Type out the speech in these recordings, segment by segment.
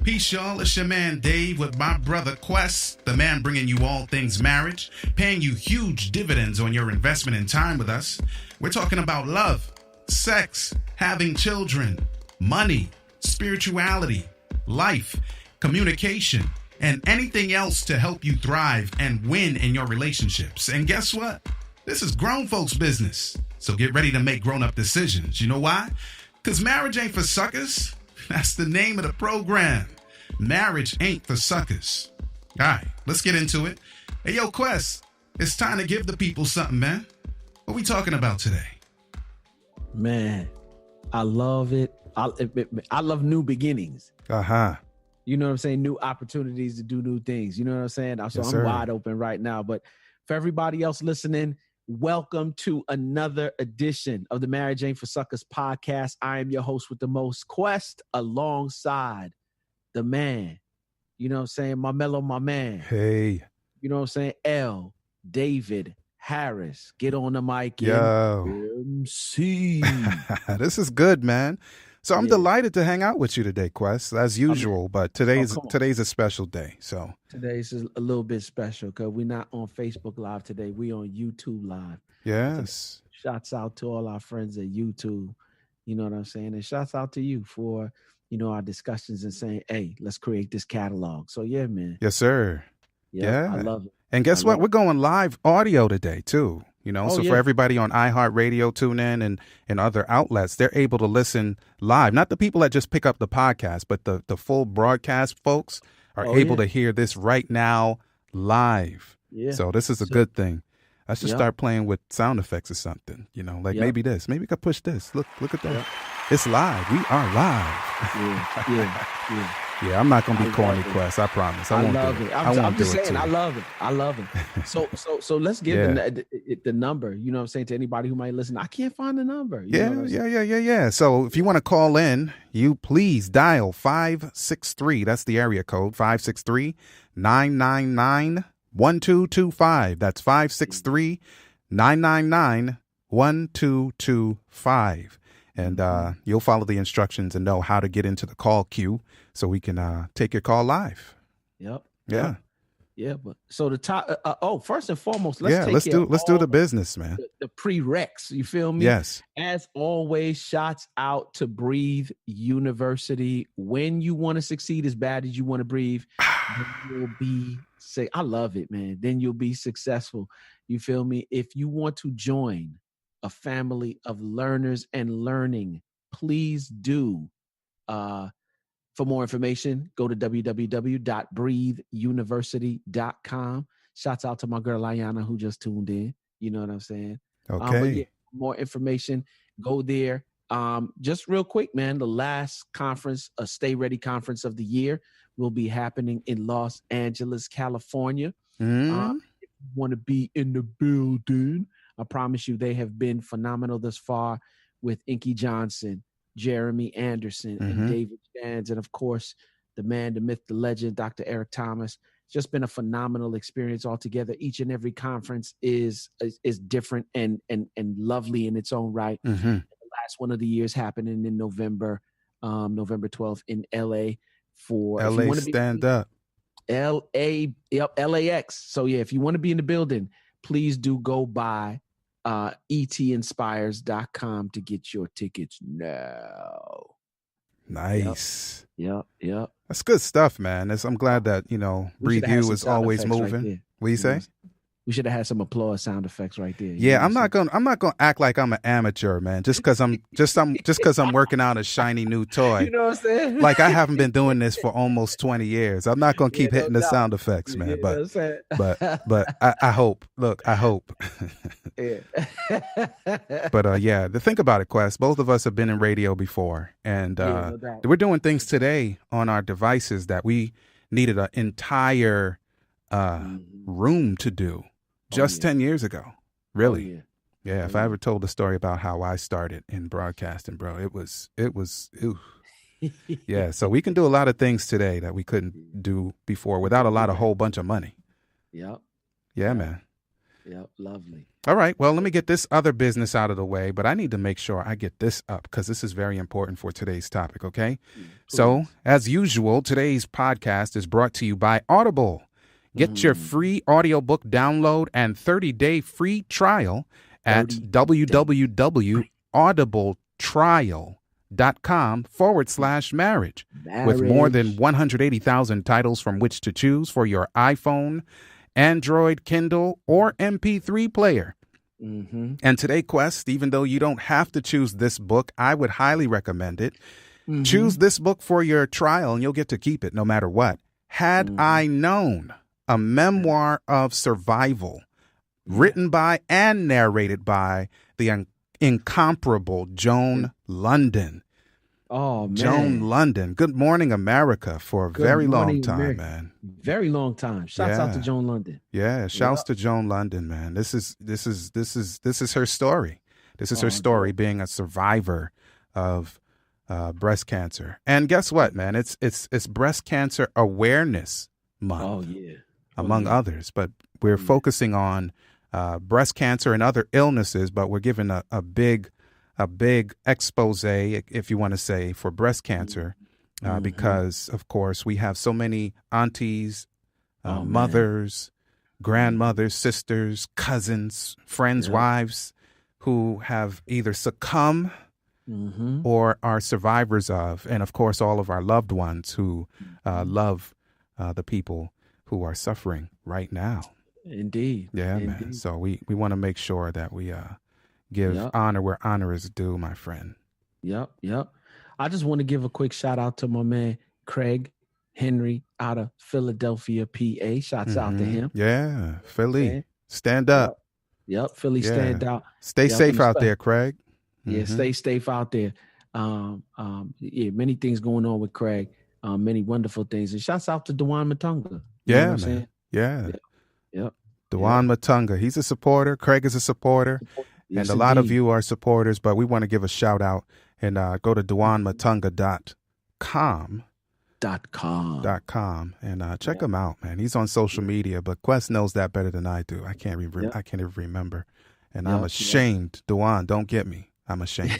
Peace, y'all. It's your man Dave with my brother Quest, the man bringing you all things marriage, paying you huge dividends on your investment in time with us. We're talking about love, sex, having children, money, spirituality, life, communication, and anything else to help you thrive and win in your relationships. And guess what? This is grown folks' business. So get ready to make grown-up decisions. You know why? Because marriage ain't for suckers. That's the name of the program. Marriage ain't for suckers. All right, let's get into it. Hey, yo, Quest, it's time to give the people something, man. What we talking about today? Man, I love it. I love new beginnings. Uh-huh. You know what I'm saying? New opportunities to do new things. You know what I'm saying? So Yes, I'm sir. wide open right now. But for everybody else listening, welcome to another edition of the Marriage Ain't for Suckers podcast. I am your host with the most, Quest, alongside the man. You know what I'm saying? My man. Hey. You know what I'm saying? L. David Harris. Get on the mic. Yo. MC. This is good, man. So I'm delighted to hang out with you today, Quest, as usual. But today's a special day. So today's is a little bit special because we're not on Facebook Live today. We on YouTube Live. Yes. Shouts out to all our friends at YouTube. You know what I'm saying? And shouts out to you for, our discussions and saying, hey, let's create this catalog. So yeah, man. Yes, sir. Yeah. I love it. And guess what? We're going live audio today too. For everybody on iHeartRadio, TuneIn, and other outlets, they're able to listen live. Not the people that just pick up the podcast, but the full broadcast folks are able to hear this right now live. Yeah. So this is a good thing. I should start playing with sound effects or something. Maybe this. Maybe we could push this. Look at that. Yeah. It's live. We are live. Yeah. Yeah, I'm not gonna be corny, Quest. I promise. I won't love do it. it. I'm just saying, I love it. So let's give the number. You know what I'm saying, to anybody who might listen. I can't find the number. Yeah. So if you want to call in, you please dial 563. That's the area code 563-999-1225. That's 563-999-1225. And you'll follow the instructions and know how to get into the call queue so we can take your call live. Yep. Yeah. Yeah. But so the top. First and foremost, let's do the business, man. The prereqs. You feel me? Yes. As always, shots out to Breathe University. When you want to succeed as bad as you want to breathe, you'll be. I love it, man. Then you'll be successful. You feel me? If you want to join a family of learners and learning, please do. For more information, go to www.breatheuniversity.com. Shouts out to my girl Ayana who just tuned in. You know what I'm saying? Okay. More information, go there. Just real quick, man, the last conference, a Stay Ready conference of the year, will be happening in Los Angeles, California. If you want to be in the building, I promise you they have been phenomenal thus far with Inky Johnson, Jeremy Anderson, and David Shands, and of course, the man, the myth, the legend, Dr. Eric Thomas. It's just been a phenomenal experience altogether. Each and every conference is different and lovely in its own right. The last one of the years happening in November 12th in LA for LA stand up. LAX. So yeah, if you want to be in the building, please do go by etinspires.com to get your tickets now. Nice. Yep. That's good stuff, man. I'm glad that, Breathe You is always moving. Right, what do you say? We should have had some applause sound effects right there. Yeah, I'm not gonna act like I'm an amateur, man. Just because I'm working out a shiny new toy. You know what I'm saying? Like I haven't been doing this for almost 20 years. I'm not gonna keep hitting the sound effects, man. But I hope. Look, I hope. Yeah. But to think about it, Quest. Both of us have been in radio before, and we're doing things today on our devices that we needed an entire room to do. Just 10 years ago, really. Yeah, if I ever told the story about how I started in broadcasting, bro, it was, yeah. So we can do a lot of things today that we couldn't do before without a whole bunch of money. Yep. Yeah, man. Yep. Lovely. All right. Well, let me get this other business out of the way, but I need to make sure I get this up because this is very important for today's topic. Okay. So, as usual, today's podcast is brought to you by Audible. Get your free audiobook download and 30-day free trial at www.audibletrial.com/marriage with more than 180,000 titles from which to choose for your iPhone, Android, Kindle, or MP3 player. And today, Quest, even though you don't have to choose this book, I would highly recommend it. Choose this book for your trial and you'll get to keep it no matter what. Had I Known, a memoir of survival, written by and narrated by the incomparable Joan London. Oh, man. Joan London. Good Morning America for a very long time, man. Very long time. Shouts out to Joan London. Yeah, shouts to Joan London, man. This is her story. This is her story being a survivor of breast cancer. And guess what, man? It's Breast Cancer Awareness Month. Oh yeah. Among others, but we're focusing on breast cancer and other illnesses, but we're giving a big expose, if you want to say, for breast cancer, because of course we have so many aunties, mothers, grandmothers, sisters, cousins, friends, wives who have either succumbed or are survivors of, and of course all of our loved ones who love the people who are suffering right now. Indeed. Yeah, Indeed. man. So we want to make sure that we give honor where honor is due, my friend. Yep. I just want to give a quick shout out to my man, Craig Henry out of Philadelphia, PA. Shouts out to him. Yeah. Philly. Stand up. Yep. Philly, stand out. Stay safe out there, Craig. Yeah, stay safe out there. Many things going on with Craig. Many wonderful things. And shouts out to Dewan Matunga. Yeah, man. Saying? Yeah. Yep. Dewan Matunga. He's a supporter. Craig is a supporter. Yes, and a lot of you are supporters, but we want to give a shout out and go to DewanMatunga.com. And check him out, man. He's on social media, but Quest knows that better than I do. I can't even remember. And I'm ashamed. Dewan, don't get me. I'm ashamed.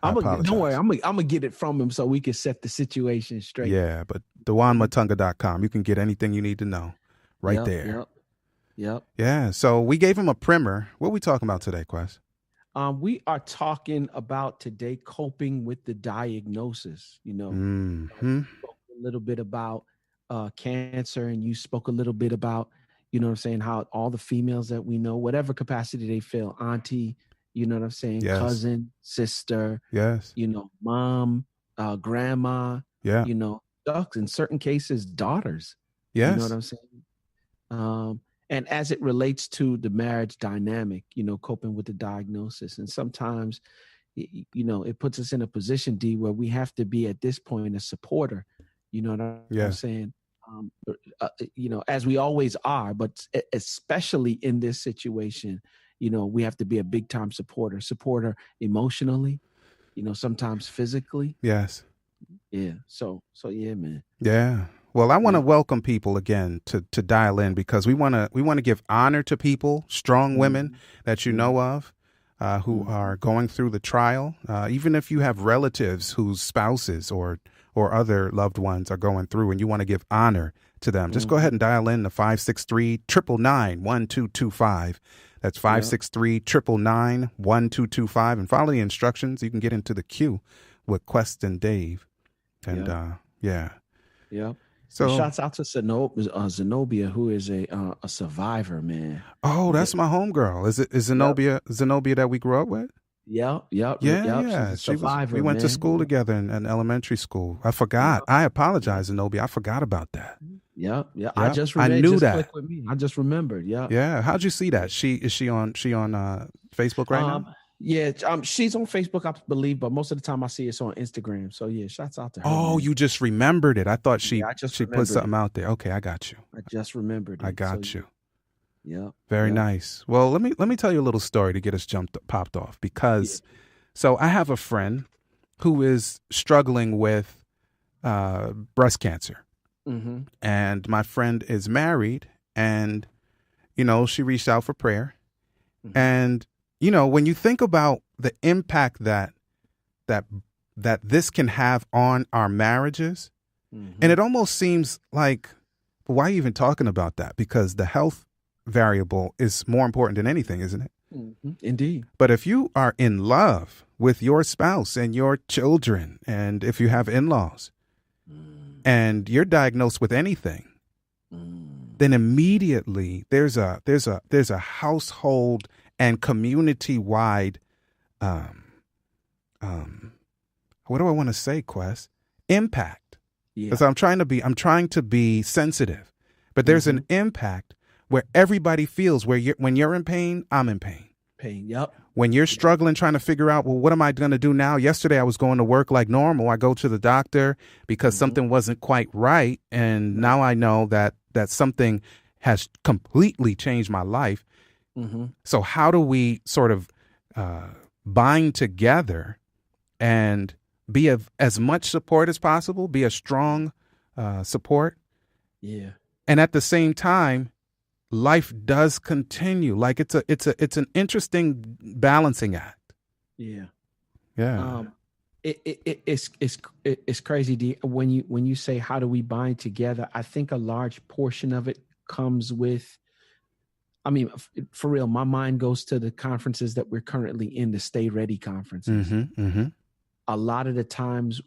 Don't worry. I'm gonna get it from him so we can set the situation straight. Yeah, but DewanMatunga.com. You can get anything you need to know right there. Yep. Yeah. So we gave him a primer. What are we talking about today, Quest? We are talking about today coping with the diagnosis. You know, spoke a little bit about cancer, and you spoke a little bit about, you know what I'm saying, how all the females that we know, whatever capacity they feel, auntie, you know what I'm saying, cousin, sister, you know, mom, grandma, you know, in certain cases, daughters. You know what I'm saying? And as it relates to the marriage dynamic, you know, coping with the diagnosis. And sometimes, you know, it puts us in a position, D, where we have to be at this point a supporter, you know what I'm saying? You know, as we always are, but especially in this situation, you know, we have to be a big time supporter emotionally, you know, sometimes physically. Yes. Yeah. So yeah, man. Yeah. Well, I want to welcome people again to dial in because we want to give honor to people, strong women that you know of, who are going through the trial. Even if you have relatives whose spouses or other loved ones are going through, and you want to give honor to them, just go ahead and dial in to 563-999-1225. That's 563-999-1225, and follow the instructions. You can get into the queue with Quest and Dave, and So shouts out to Zenobia, who is a survivor, man. Oh, that's my homegirl. Is Zenobia that we grew up with? Yeah. We went to school together in elementary school. I forgot. I apologize, Zenobia. I forgot about that. Yeah. I just remembered. I knew that. With me. I just remembered. Yeah. Yeah. How'd you see that? Is she on Facebook right now? Yeah, she's on Facebook, I believe, but most of the time I see it's on Instagram. So yeah, shouts out to her. Oh, man. You just remembered it. I thought she put something out there. Okay, I got you. I just remembered it. I got you. Yeah. Very nice. Well, let me tell you a little story to get us popped off because so I have a friend who is struggling with breast cancer. And my friend is married, and you know, she reached out for prayer. Mm-hmm. And, when you think about the impact that this can have on our marriages, Mm-hmm. and it almost seems like, why are you even talking about that? Because the health variable is more important than anything, isn't it? Mm-hmm. Indeed. But if you are in love with your spouse and your children, and if you have in-laws, and you're diagnosed with anything, then immediately there's a household and community-wide, what do I want to say, Quest? Impact. Because I'm trying to be sensitive, but there's an impact where everybody feels when you're in pain, I'm in pain. Yep. When you're struggling, trying to figure out, well, what am I going to do now? Yesterday, I was going to work like normal. I go to the doctor because something wasn't quite right. And now I know that something has completely changed my life. Mm-hmm. So how do we sort of bind together and be as much support as possible, be a strong support? Yeah. And at the same time, life does continue. Like it's an interesting balancing act. Yeah. Yeah. It's crazy, D. When you say how do we bind together, I think a large portion of it comes with, I mean, for real, my mind goes to the conferences that we're currently in, the Stay Ready conferences. Mm-hmm, mm-hmm. A lot of the times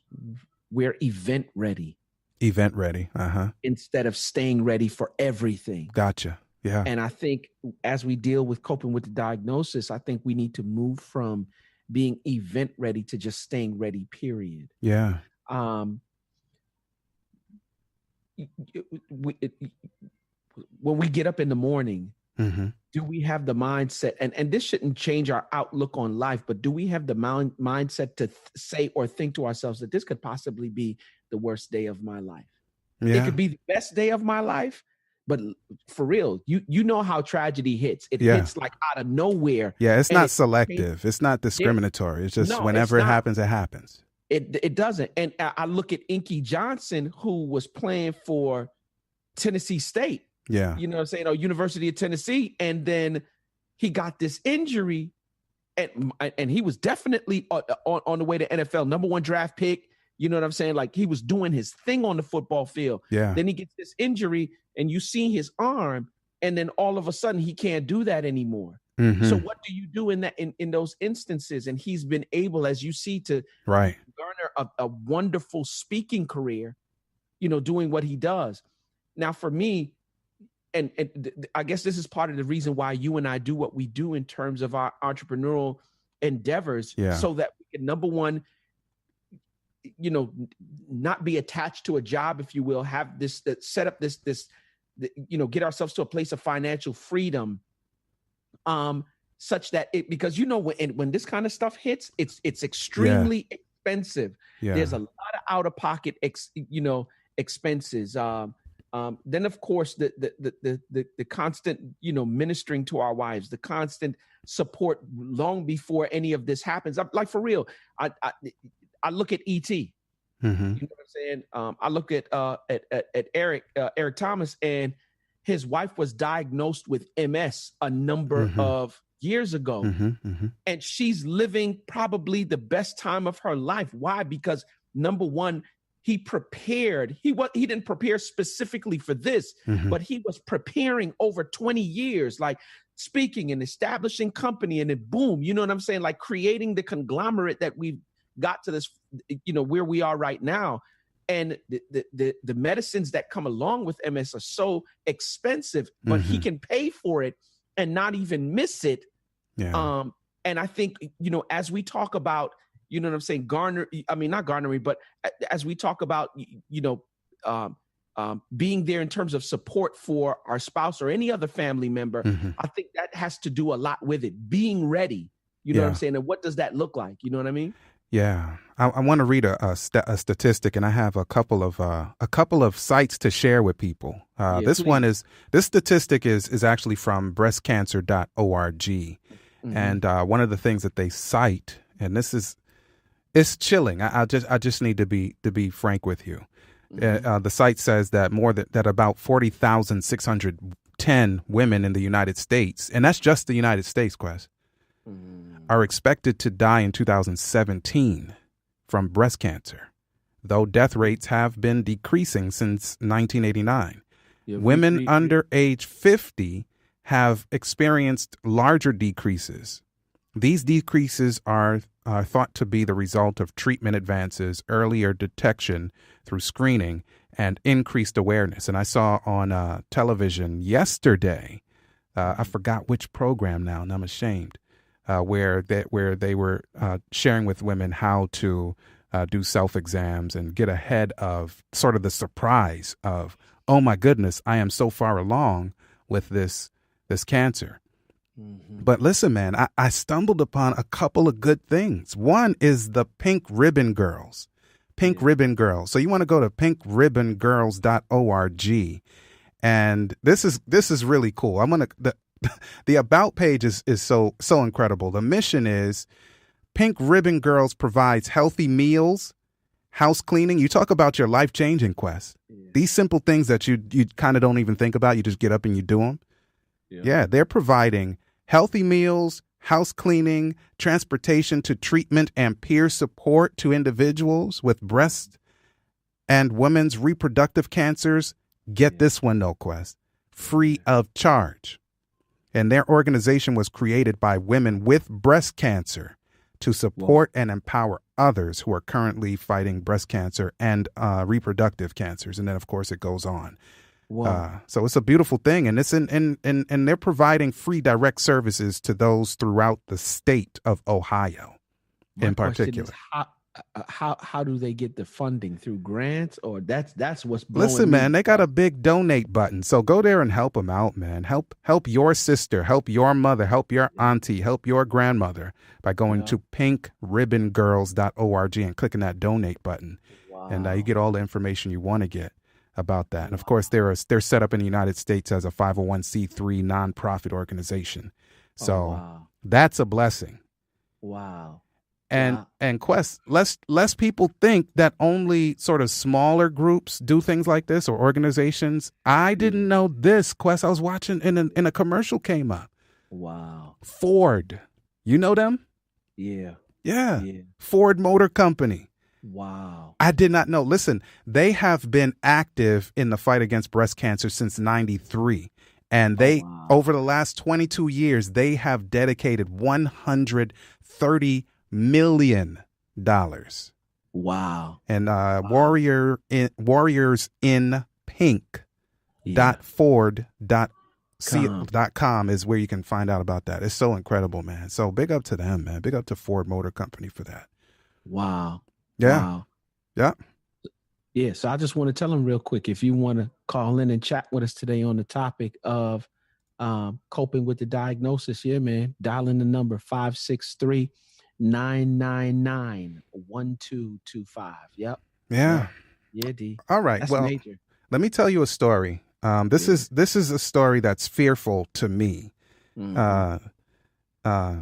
we're event ready. Instead of staying ready for everything. Gotcha. Yeah. And I think as we deal with coping with the diagnosis, I think we need to move from being event ready to just staying ready, period. Yeah. When we get up in the morning, mm-hmm. do we have the mindset, and this shouldn't change our outlook on life, but do we have the mindset to say or think to ourselves that this could possibly be the worst day of my life? Yeah. It could be the best day of my life. But for real, you know how tragedy hits. It hits like out of nowhere. Yeah, it's not selective. It's not discriminatory. It's just whenever it happens, it happens. It doesn't. And I look at Inky Johnson, who was playing for Tennessee State. Yeah. You know what I'm saying? Or University of Tennessee. And then he got this injury. And he was definitely on the way to NFL, number 1 draft pick. You know what I'm saying? Like he was doing his thing on the football field. Yeah. Then he gets this injury and you see his arm, and then all of a sudden he can't do that anymore. Mm-hmm. So what do you do in those instances? And he's been able, as you see, to garner a wonderful speaking career, doing what he does. Now for me, and I guess this is part of the reason why you and I do what we do in terms of our entrepreneurial endeavors, so that we can, number one, not be attached to a job, if you will, have this, set up this, get ourselves to a place of financial freedom, such that because when this kind of stuff hits, it's extremely expensive. There's a lot of out of pocket expenses. Then of course the constant ministering to our wives, the constant support long before any of this happens. Like for real, I look at E.T. Mm-hmm. You know what I'm saying? I look at Eric Thomas, and his wife was diagnosed with MS a number of years ago. And she's living probably the best time of her life. Why? Because number one, he prepared. He didn't prepare specifically for this, but he was preparing over 20 years, like speaking and establishing company, and then boom, you know what I'm saying? Like creating the conglomerate that we've got to this, where we are right now. And the medicines that come along with MS are so expensive, but he can pay for it and not even miss it. Yeah. And I think, as we talk about, you know what I'm saying, not garnering, but as we talk about, being there in terms of support for our spouse or any other family member, I think that has to do a lot with it, being ready. You know what I'm saying? And what does that look like? You know what I mean? Yeah, I want to read a statistic, and I have a couple of sites to share with people. This statistic is actually from breastcancer.org, and one of the things that they cite, and it's chilling. I just need to be frank with you. The site says that about 40,600 10 women in the United States, and that's just the United States, Quest, are expected to die in 2017 from breast cancer, though death rates have been decreasing since 1989. Yeah, Women under age 50 have experienced larger decreases. These decreases are thought to be the result of treatment advances, earlier detection through screening, and increased awareness. And I saw on television yesterday, I forgot which program now, and I'm ashamed, where they were sharing with women how to do self-exams and get ahead of sort of the surprise of, oh my goodness, I am so far along with this cancer. But listen, man, I stumbled upon a couple of good things. One is the Pink Ribbon Girls. Pink Ribbon Girls. So you want to go to pinkribbongirls.org. And this is really cool. The about page is so incredible. The mission is Pink Ribbon Girls provides healthy meals, house cleaning. You talk about your life-changing quest. These simple things that you kind of don't even think about. You just get up and you do them. Yeah, they're providing healthy meals, house cleaning, transportation to treatment, and peer support to individuals with breast and women's reproductive cancers. Get this one, though, Quest, free of charge. And their organization was created by women with breast cancer to support and empower others who are currently fighting breast cancer and reproductive cancers. And then, of course, it goes on. So it's a beautiful thing, and it's and they're providing free direct services to those throughout the state of Ohio, in particular. How do they get the funding, through grants, or that's what's blowing Listen, me? man, they got a big donate button, so go there and help them out, man. Help your sister, help your mother, help your auntie, help your grandmother by going to pinkribbongirls.org and clicking that donate button, and you get all the information you want to get about that. And of course, they're set up in the United States as a 501c3 nonprofit organization. So that's a blessing. Wow. And Quest, less people think that only sort of smaller groups do things like this, or organizations. I didn't know this, Quest. I was watching in a commercial came up. Wow. Ford. You know them? Yeah. Ford Motor Company. Wow. I did not know. Listen, they have been active in the fight against breast cancer since 93. And over the last 22 years, they have dedicated $130 million. Wow. And Warriors in Pink.Ford.com is where you can find out about that. It's so incredible, man. So big up to them, man. Big up to Ford Motor Company for that. Wow. Yeah. Wow. Yeah. Yeah. So I just want to tell them real quick, if you want to call in and chat with us today on the topic of coping with the diagnosis, man, dial in the number 563-999-1225. Yep. Yeah. Yeah, D. All right. That's well, major. Let me tell you a story. This is a story that's fearful to me. Mm-hmm.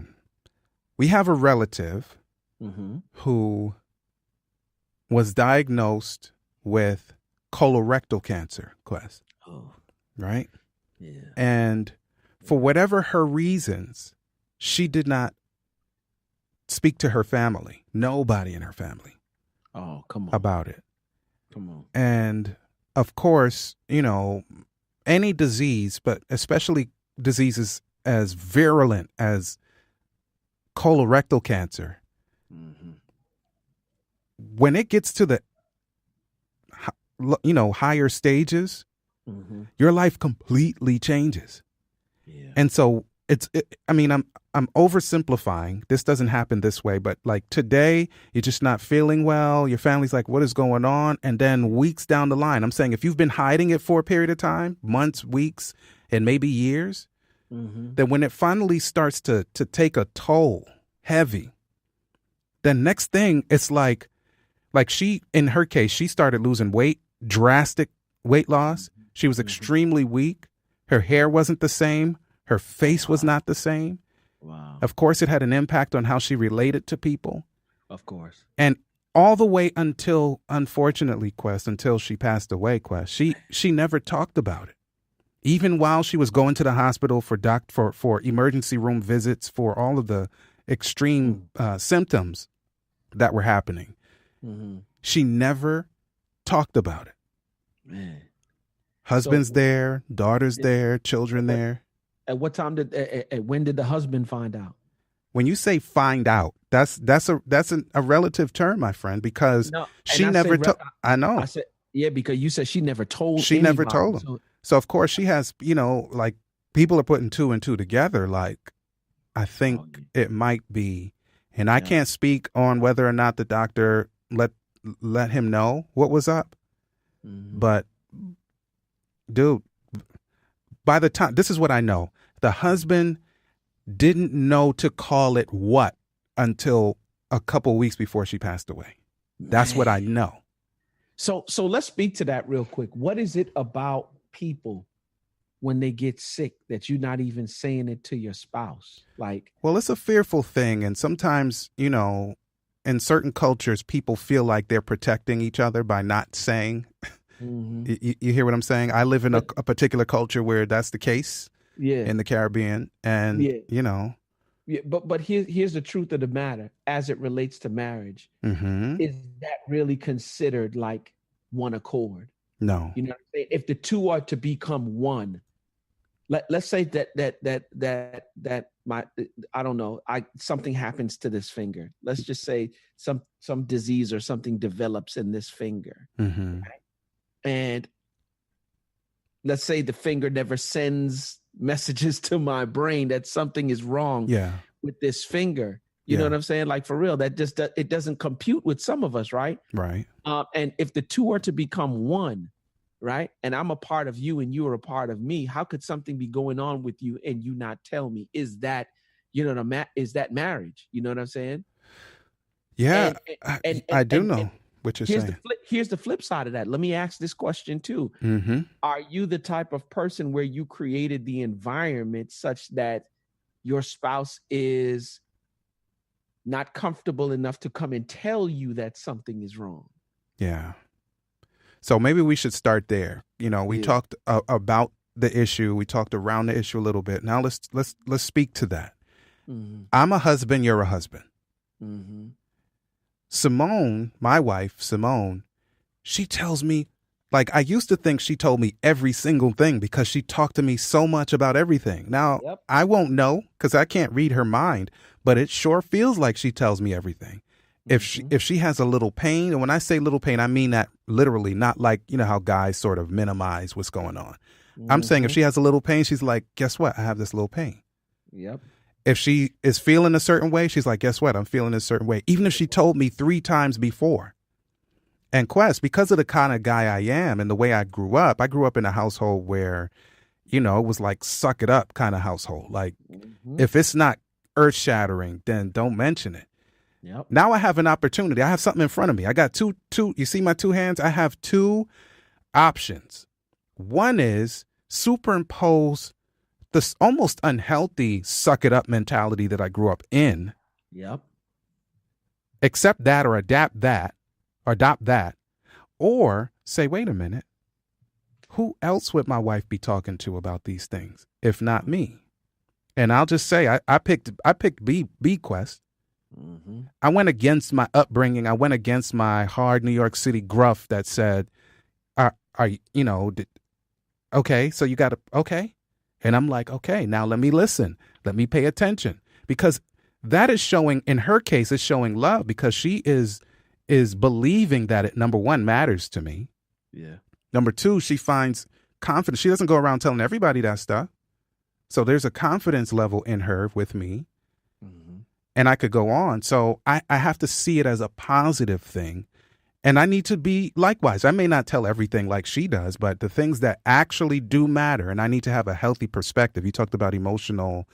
We have a relative who was diagnosed with colorectal cancer, Quest. Oh. Right? Yeah. And for whatever her reasons, she did not speak to her family, nobody in her family. Oh, come on. About it. Come on. And of course, any disease, but especially diseases as virulent as colorectal cancer, when it gets to the higher stages, your life completely changes. Yeah. And so I'm oversimplifying. This doesn't happen this way, but like today, you're just not feeling well. Your family's like, what is going on? And then weeks down the line, I'm saying if you've been hiding it for a period of time, months, weeks, and maybe years, then when it finally starts to take a toll heavy, then next thing it's like she, in her case, she started losing weight, drastic weight loss. She was extremely weak. Her hair wasn't the same. Her face was not the same. Wow. Of course, it had an impact on how she related to people. Of course. And all the way until, unfortunately, Quest, until she passed away, Quest, she never talked about it. Even while she was going to the hospital for emergency room visits for all of the extreme symptoms that were happening, she never talked about it. Man. Husband's there, daughter's there, children there. At what time when did the husband find out? When you say find out, that's a relative term, my friend, because she never told. I know. I said, yeah, because you said she never told. She never told him. So of course she has, like people are putting two and two together. Like, I think it might be, and I can't speak on whether or not the doctor let him know what was up. But dude, by the time, this is what I know. The husband didn't know to call it what until a couple weeks before she passed away. That's what I know. So let's speak to that real quick. What is it about people when they get sick that you're not even saying it to your spouse? Like, well, it's a fearful thing. And sometimes, in certain cultures, people feel like they're protecting each other by not saying. You hear what I'm saying? I live in a particular culture where that's the case. Yeah. In the Caribbean. And, Yeah, but here's the truth of the matter as it relates to marriage. Is that really considered like one accord? No. You know what I'm saying? If the two are to become one, let's say that my, I don't know, something happens to this finger. Let's just say some disease or something develops in this finger. Right? And let's say the finger never sends messages to my brain that something is wrong with this finger. You know what I'm saying? Like, for real, that just, it doesn't compute with some of us, right? Right. And if the two are to become one, right? And I'm a part of you and you are a part of me, how could something be going on with you and you not tell me? Is that, is that marriage? You know what I'm saying? Yeah, I do know what you're saying. Here's the flip side of that. Let me ask this question too. Are you the type of person where you created the environment such that your spouse is not comfortable enough to come and tell you that something is wrong? Yeah. So maybe we should start there. We talked about the issue. We talked around the issue a little bit. Now let's speak to that. I'm a husband. You're a husband. Simone, my wife, she tells me, like, I used to think she told me every single thing because she talked to me so much about everything. Now, I won't know because I can't read her mind, but it sure feels like she tells me everything. If she has a little pain, and when I say little pain, I mean that literally, not like, how guys sort of minimize what's going on. I'm saying if she has a little pain, she's like, guess what? I have this little pain. Yep. If she is feeling a certain way, she's like, guess what? I'm feeling a certain way. Even if she told me 3 times before. And Quest, because of the kind of guy I am and the way I grew up in a household where, it was like suck it up kind of household. Like, if it's not earth shattering, then don't mention it. Yep. Now I have an opportunity. I have something in front of me. I got two, you see my 2 hands? I have 2 options. One is superimpose this almost unhealthy suck it up mentality that I grew up in. Yep. Accept that or adopt that, or say, wait a minute, who else would my wife be talking to about these things if not me? And I'll just say I picked B Quest. I went against my upbringing. I went against my hard New York City gruff that said, okay, so you got to, okay. And I'm like, okay, now let me listen. Let me pay attention. Because that is showing, in her case, it's showing love because she is believing that it, number one, matters to me. Yeah. Number 2, she finds confidence. She doesn't go around telling everybody that stuff. So there's a confidence level in her with me. And I could go on. So I have to see it as a positive thing. And I need to be likewise. I may not tell everything like she does, but the things that actually do matter. And I need to have a healthy perspective. You talked about emotional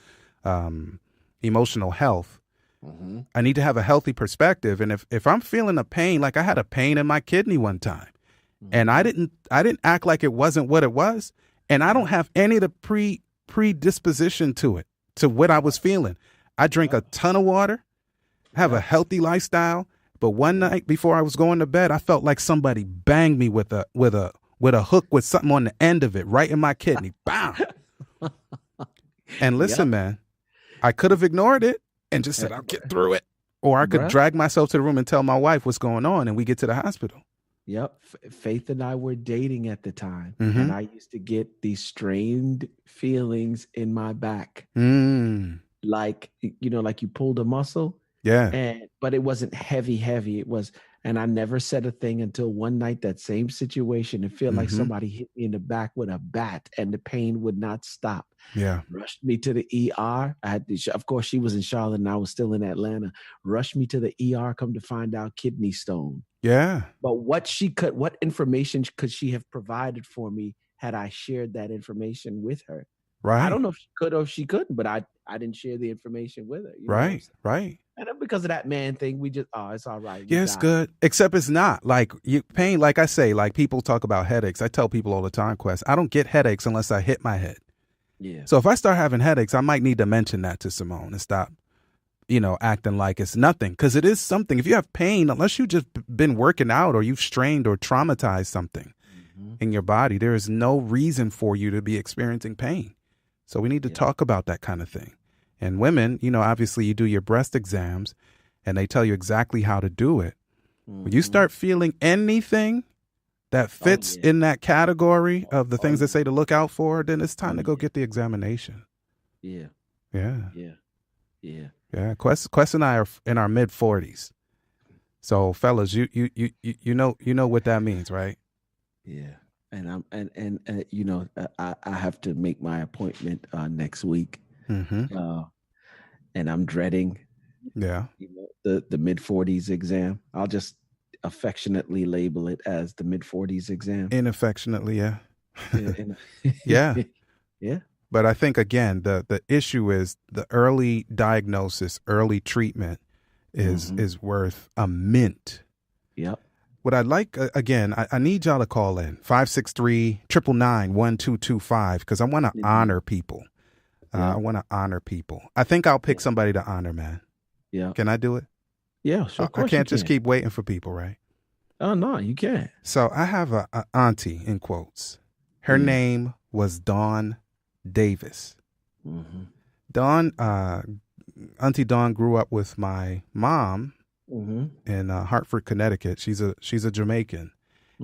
health. I need to have a healthy perspective. And if I'm feeling a pain, like I had a pain in my kidney one time, and I didn't act like it wasn't what it was. And I don't have any of the predisposition to it, to what I was feeling. I drink a ton of water, have a healthy lifestyle. But one night before I was going to bed, I felt like somebody banged me with a with a hook with something on the end of it, right in my kidney. Bam. And listen, man, I could have ignored it and just said, I'll get through it. Or I could drag myself to the room and tell my wife what's going on, and we get to the hospital. Yep. Faith and I were dating at the time, Mm-hmm. and I used to get these strained feelings in my back. Like, you know, like you pulled a muscle. Yeah. But it wasn't heavy. It was, and I never said a thing until one night, that same situation, it felt like somebody hit me in the back with a bat, and the pain would not stop. Yeah. Rushed me to the ER. Of course, she was in Charlotte and I was still in Atlanta. Rushed me to the ER, come to find out kidney stone. Yeah. But what information could she have provided for me had I shared that information with her? Right. I don't know if she could or if she couldn't, but I didn't share the information with her. Right. And because of that man thing, we just, it's all right. Yeah, it's good. Except it's not. Like, pain, like I say, like people talk about headaches. I tell people all the time, Quest, I don't get headaches unless I hit my head. Yeah. So if I start having headaches, I might need to mention that to Simone and stop, acting like it's nothing. Because it is something. If you have pain, unless you've just been working out or you've strained or traumatized something in your body, there is no reason for you to be experiencing pain. So we need to talk about that kind of thing. And women, obviously you do your breast exams and they tell you exactly how to do it. When you start feeling anything that fits in that category of the things that say to look out for, then it's time to go get the examination. Yeah. Quest and I are in our mid 40s. So fellas, you know what that means, right? Yeah. And I have to make my appointment next week. And I'm dreading the mid 40s exam. I'll just affectionately label it as the mid 40s exam. Inaffectionately, yeah. Yeah. But I think, again, the issue is the early diagnosis, early treatment is worth a mint. Yep. What I'd like, again, I need y'all to call in 563-999-1225 because I want to honor people. I want to honor people. I think I'll pick somebody to honor, man. Yeah. Can I do it? Yeah, sure. I can't just keep waiting for people, right? Oh, no, you can't. So I have a auntie, in quotes. Her name was Dawn Davis. Dawn, Auntie Dawn grew up with my mom in Hartford, Connecticut. She's a Jamaican.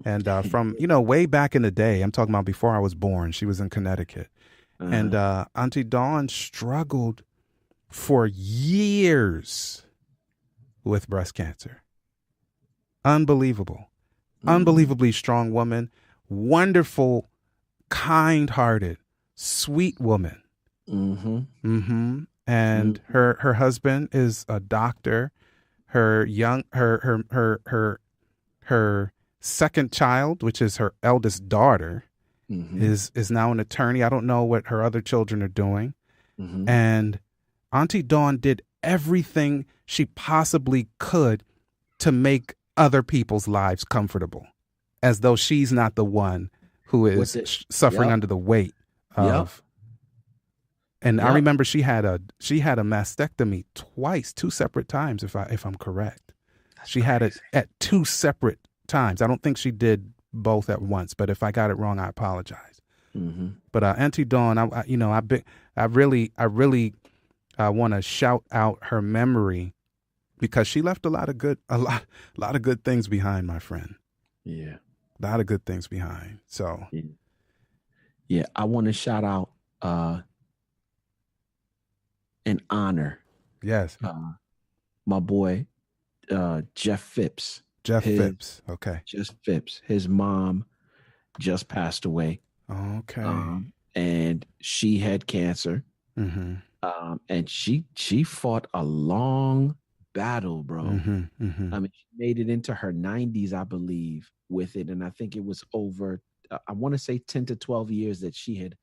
And from, way back in the day, I'm talking about before I was born, she was in Connecticut. And Auntie Dawn struggled for years with breast cancer. Unbelievable. Unbelievably strong woman. Wonderful, kind-hearted, sweet woman. And her husband is a doctor. Her second child, which is her eldest daughter, is now an attorney. I don't know what her other children are doing. And Auntie Dawn did everything she possibly could to make other people's lives comfortable, as though she's not the one who is suffering under the weight of. And I remember she had a mastectomy twice, 2 separate times, if I'm correct. She had it at 2 separate times. I don't think she did both at once, but if I got it wrong, I apologize. But Auntie Dawn, I really want to shout out her memory because she left a lot of good things behind, my friend. Yeah, a lot of good things behind. So, yeah, I want to shout out and honor, my boy Jeff Phipps. Phipps. Okay. Jeff Phipps. His mom just passed away. Okay. And she had cancer. And she fought a long battle, bro. I mean, she made it into her 90s, I believe, with it. And I think it was over, I want to say 10 to 12 years that she had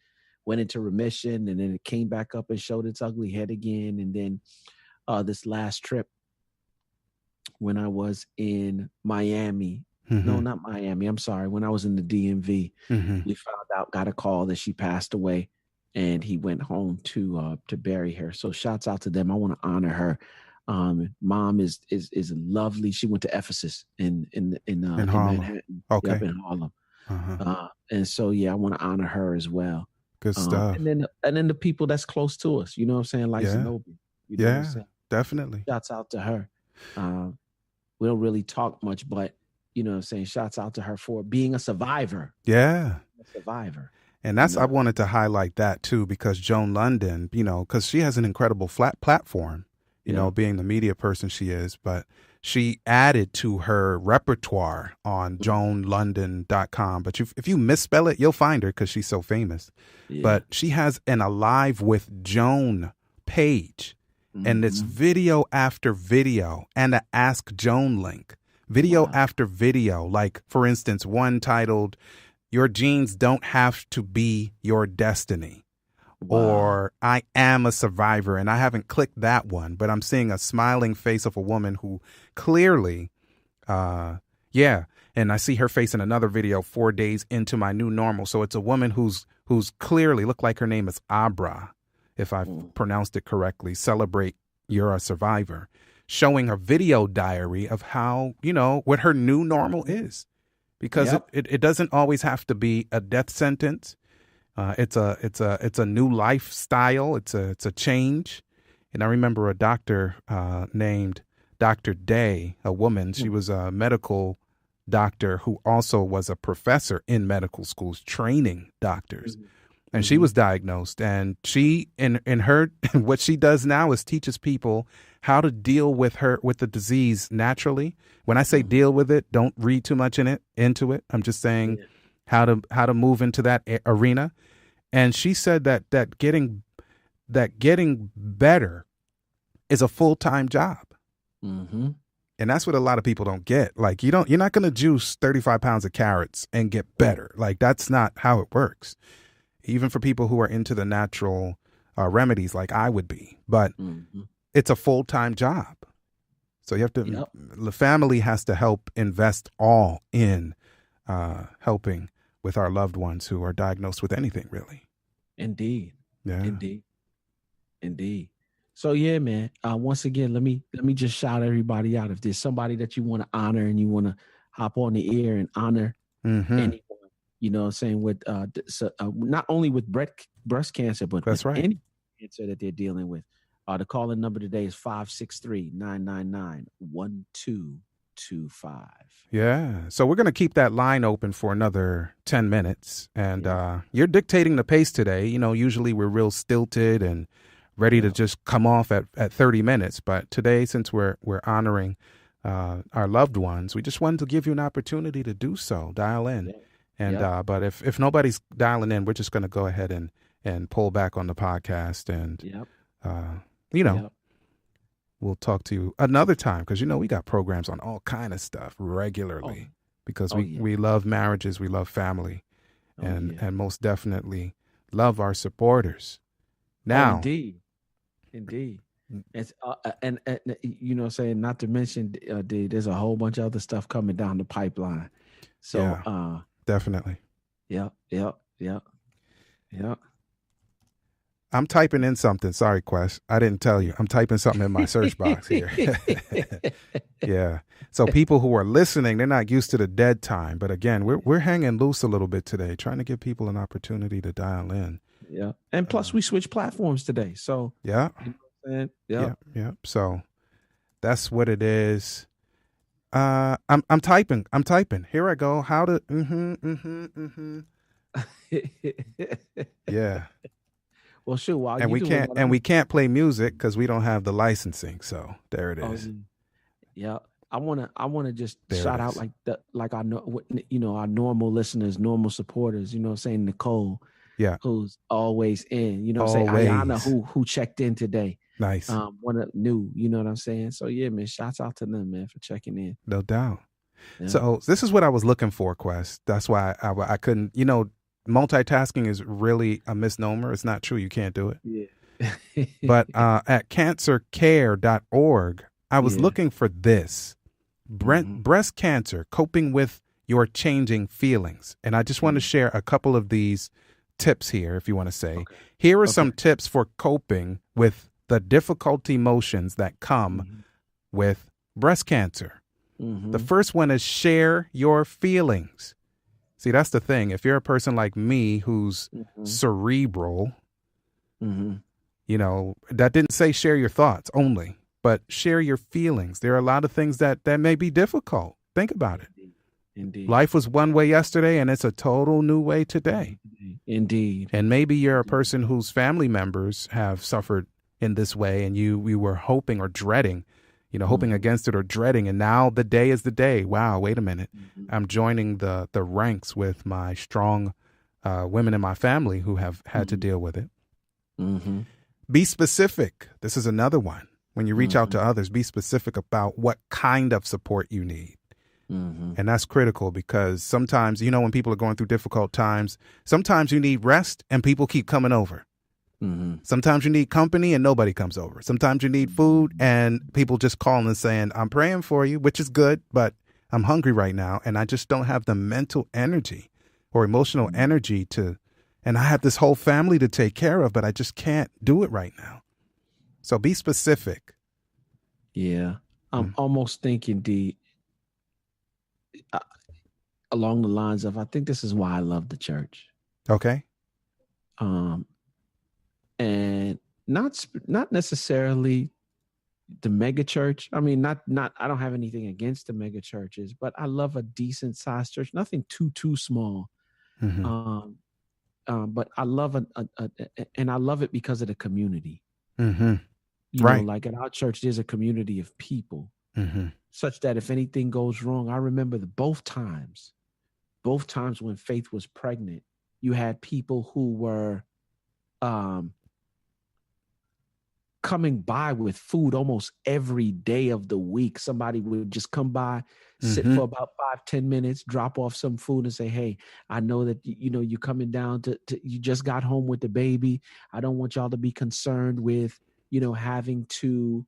went into remission, and then it came back up and showed its ugly head again. And then this last trip, when I was in Miami, no, not Miami, I'm sorry, when I was in the DMV, we got a call that she passed away, and he went home to bury her. So shouts out to them. I want to honor her. Mom is lovely. She went to Ephesus in Harlem. Manhattan. Okay. In Harlem. And so, yeah, I want to honor her as well. Good stuff. And then the people that's close to us, you know what I'm saying? Like Zenobia, you know what I'm saying? Definitely. Shouts out to her. We don't really talk much, but you know what I'm saying? Shouts out to her for being a survivor. Yeah. A survivor. And that's, I wanted to highlight that too, because Joan London, you know, because she has an incredible flat platform, you know, being the media person she is, but she added to her repertoire on joanlondon.com. But if you misspell it, you'll find her because she's so famous. Yeah. But she has an Alive with Joan page, and it's video after video and a Ask Joan link. Video after video, like, for instance, one titled, "Your Genes Don't Have to Be Your Destiny," or "I Am a Survivor." And I haven't clicked that one, but I'm seeing a smiling face of a woman who clearly, and I see her face in another video, 4 days into my new normal. So it's a woman who's clearly, looked like her name is Abra, if I've pronounced it correctly. Celebrate, you're a survivor. Showing a video diary of how, you know, what her new normal is. Because it doesn't always have to be a death sentence. It's a new lifestyle. It's a change. And I remember a doctor named Dr. Day, a woman. She was a medical doctor who also was a professor in medical schools training doctors. And she was diagnosed, and she in her what she does now is teaches people how to deal with the disease naturally. When I say deal with it, don't read too much into it. I'm just saying how to move into that arena. And she said that getting better is a full-time job. And that's what a lot of people don't get. Like, you're not going to juice 35 pounds of carrots and get better. Like, that's not how it works. Even for people who are into the natural remedies like I would be. But it's a full-time job. So you have to, the family has to help invest all in helping with our loved ones who are diagnosed with anything, really. Indeed. Yeah. Indeed. So yeah, man. Once again, let me just shout everybody out. If there's somebody that you want to honor and you want to hop on the air and honor anyone, you know what I'm saying, with not only with breast cancer, but with any cancer that they're dealing with. The call-in number today is 563-999-1225. Yeah. So we're going to keep that line open for another 10 minutes. And you're dictating the pace today. You know, usually we're real stilted and ready to just come off at 30 minutes. But today, since we're honoring our loved ones, we just wanted to give you an opportunity to do so. Dial in. Yeah. And but if nobody's dialing in, we're just going to go ahead and pull back on the podcast. And, we'll talk to you another time because, you know, we got programs on all kind of stuff regularly because we love marriages. We love family and most definitely love our supporters. Now, indeed. It's and you know what I'm saying, not to mention there's a whole bunch of other stuff coming down the pipeline. So definitely. Yeah. I'm typing in something. Sorry, Quest. I didn't tell you. I'm typing something in my search box here. Yeah. So people who are listening, they're not used to the dead time. But again, we're hanging loose a little bit today, trying to give people an opportunity to dial in. Yeah. And plus we switch platforms today. So yeah. You know what yeah. So that's what it is. I'm typing. Here I go. How to Yeah. Well, sure. We can't play music because we don't have the licensing. So there it is. Yeah, I wanna just shout out like I know, you know, our normal listeners, normal supporters. You know what I'm saying? Nicole, who's always in. You know what I'm saying? Ayana, who checked in today. Nice. One new. You know what I'm saying? So yeah, man. Shouts out to them, man, for checking in. No doubt. Yeah. So this is what I was looking for, Quest. That's why I couldn't. You know, multitasking is really a misnomer. It's not true. You can't do it. Yeah. But at cancercare.org, I was looking for this. Breast cancer, coping with your changing feelings. And I just want to share a couple of these tips here, if you want to say. Okay. Here are some tips for coping with the difficult emotions that come with breast cancer. The first one is share your feelings. See, that's the thing. If you're a person like me who's cerebral, you know, that didn't say share your thoughts only, but share your feelings. There are a lot of things that may be difficult. Think about it. Indeed. Life was one way yesterday, and it's a total new way today. Indeed. And maybe you're a person whose family members have suffered in this way, and you were hoping or dreading, you know, hoping against it or dreading. And now the day is the day. Wow, wait a minute. I'm joining the ranks with my strong women in my family who have had to deal with it. Be specific. This is another one. When you reach out to others, be specific about what kind of support you need. And that's critical because sometimes, you know, when people are going through difficult times, sometimes you need rest and people keep coming over. Sometimes you need company and nobody comes over. Sometimes you need food and people just calling and saying, I'm praying for you, which is good, but I'm hungry right now. And I just don't have the mental energy or emotional energy and I have this whole family to take care of, but I just can't do it right now. So be specific. Yeah. I'm almost thinking, along the lines of, I think this is why I love the church. Okay. And not necessarily the mega church. I mean, not I don't have anything against the mega churches, but I love a decent sized church, nothing too small. But I love and I love it because of the community. You know, like at our church, there's a community of people such that if anything goes wrong, I remember both times when Faith was pregnant, you had people who were coming by with food almost every day of the week. Somebody would just come by, sit for about 5-10 minutes, drop off some food and say, hey, I know that, you know, you're coming down to you just got home with the baby. I don't want y'all to be concerned with, you know, having to,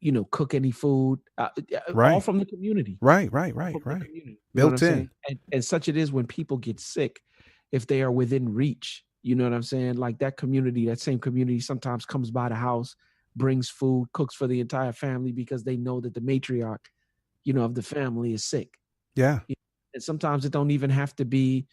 you know, cook any food, all from the community. Right. Built in. And such it is when people get sick, if they are within reach, you know what I'm saying? Like that community, that same community sometimes comes by the house, brings food, cooks for the entire family because they know that the matriarch, you know, of the family is sick. Yeah. And sometimes it don't even have to be,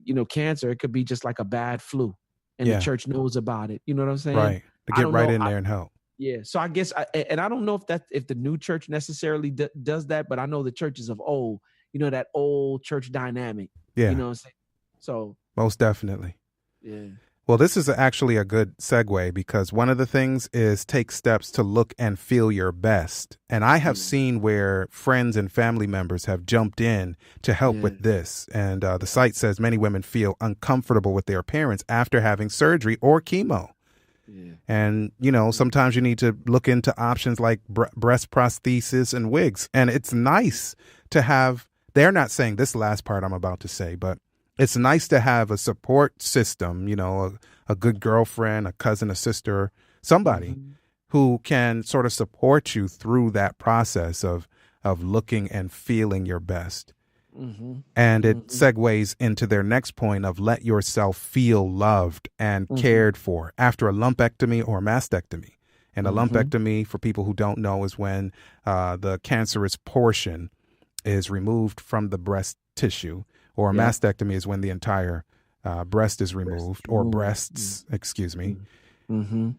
you know, cancer. It could be just like a bad flu and the church knows about it. You know what I'm saying? Right. To get right in there and help. Yeah. So I guess, and I don't know if the new church necessarily does that, but I know the churches of old, you know, that old church dynamic. Yeah. You know what I'm saying? So. Most definitely. Yeah. Well, this is actually a good segue because one of the things is take steps to look and feel your best. And I have seen where friends and family members have jumped in to help with this. And the site says many women feel uncomfortable with their appearance after having surgery or chemo. Yeah. And, you know, sometimes you need to look into options like breast prosthesis and wigs. And it's nice to have, they're not saying this last part I'm about to say, but it's nice to have a support system, you know, a good girlfriend, a cousin, a sister, somebody who can sort of support you through that process of looking and feeling your best. And it segues into their next point of let yourself feel loved and cared for after a lumpectomy or mastectomy. And a lumpectomy, for people who don't know, is when the cancerous portion is removed from the breast tissue. Or a mastectomy is when the entire breast is removed, or breasts, excuse me.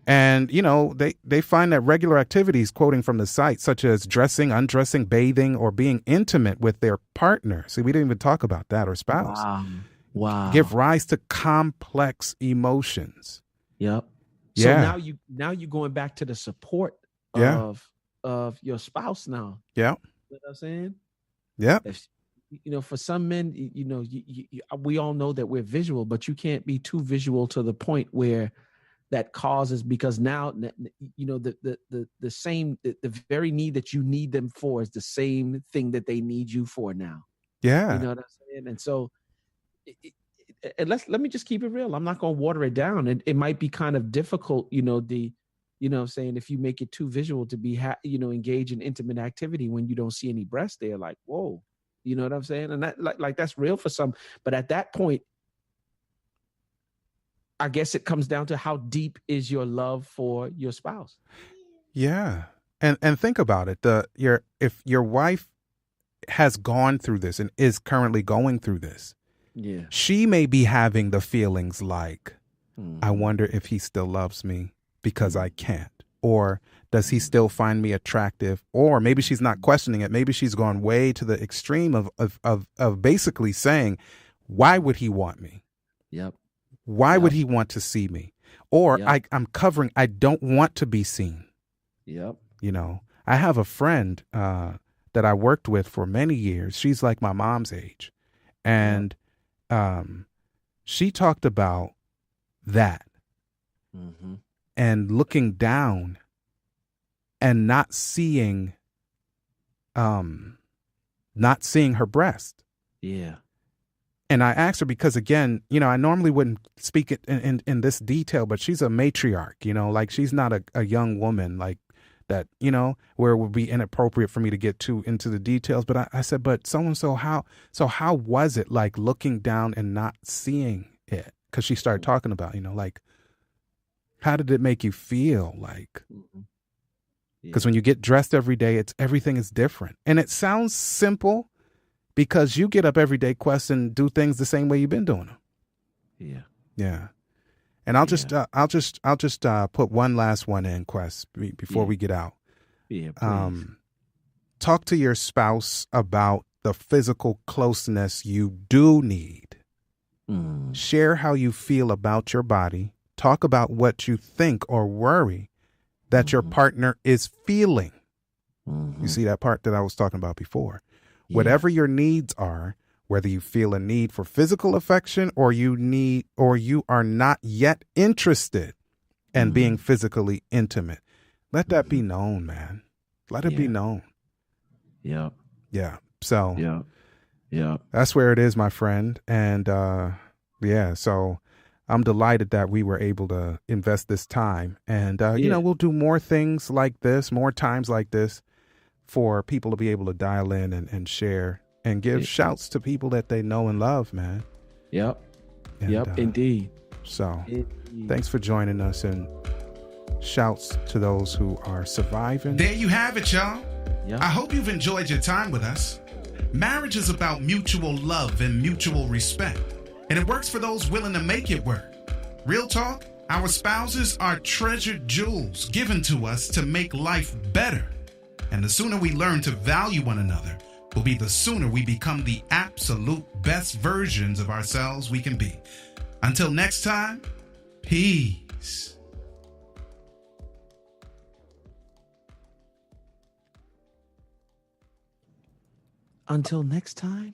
And, you know, they find that regular activities, quoting from the site, such as dressing, undressing, bathing, or being intimate with their partner. See, we didn't even talk about that, or spouse. Wow. Give rise to complex emotions. Yep. So now you're going back to the support of your spouse now. Yeah. You know what I'm saying? Yeah. You know, for some men, you know, we all know that we're visual, but you can't be too visual to the point where that causes, because now, you know, the very need that you need them for is the same thing that they need you for now. Yeah. You know what I'm saying? And so, and let me just keep it real. I'm not going to water it down. It might be kind of difficult, you know, you know what I'm saying, if you make it too visual to be, you know, engage in intimate activity when you don't see any breasts there, like, whoa. You know what I'm saying? And that like that's real for some. But at that point, I guess it comes down to how deep is your love for your spouse. Yeah. And think about it. If your wife has gone through this and is currently going through this. Yeah. She may be having the feelings like, I wonder if he still loves me because I can't. Or does he still find me attractive? Or maybe she's not questioning it. Maybe she's gone way to the extreme of basically saying, why would he want me? Yep. Why would he want to see me? Or I'm covering, I don't want to be seen. Yep. You know, I have a friend that I worked with for many years. She's like my mom's age. And she talked about that and looking down and not seeing her breast. Yeah. And I asked her because, again, you know, I normally wouldn't speak it in this detail, but she's a matriarch, you know, like she's not a young woman like that, you know, where it would be inappropriate for me to get too into the details. But I said, but so how was it like looking down and not seeing it? Because she started talking about, you know, like, how did it make you feel? Like, because when you get dressed every day, everything is different. And it sounds simple because you get up every day, Quest, and do things the same way you've been doing them. Yeah. Yeah. And I'll just put one last one in, Quest, before we get out. Yeah, please. Talk to your spouse about the physical closeness you do need. Share how you feel about your body. Talk about what you think or worry that your partner is feeling. You see that part that I was talking about before. Yeah. Whatever your needs are, whether you feel a need for physical affection or you are not yet interested in being physically intimate, let that be known, man. Let it be known. Yeah. Yeah. So yeah, that's where it is, my friend. And so I'm delighted that we were able to invest this time. And, you know, we'll do more things like this, more times like this for people to be able to dial in and share and give shouts to people that they know and love, man. Yep. And, Indeed. So thanks for joining us, and shouts to those who are surviving. There you have it, y'all. Yep. I hope you've enjoyed your time with us. Marriage is about mutual love and mutual respect, and it works for those willing to make it work. Real talk, our spouses are treasured jewels given to us to make life better. And the sooner we learn to value one another will be the sooner we become the absolute best versions of ourselves we can be. Until next time, peace. Until next time.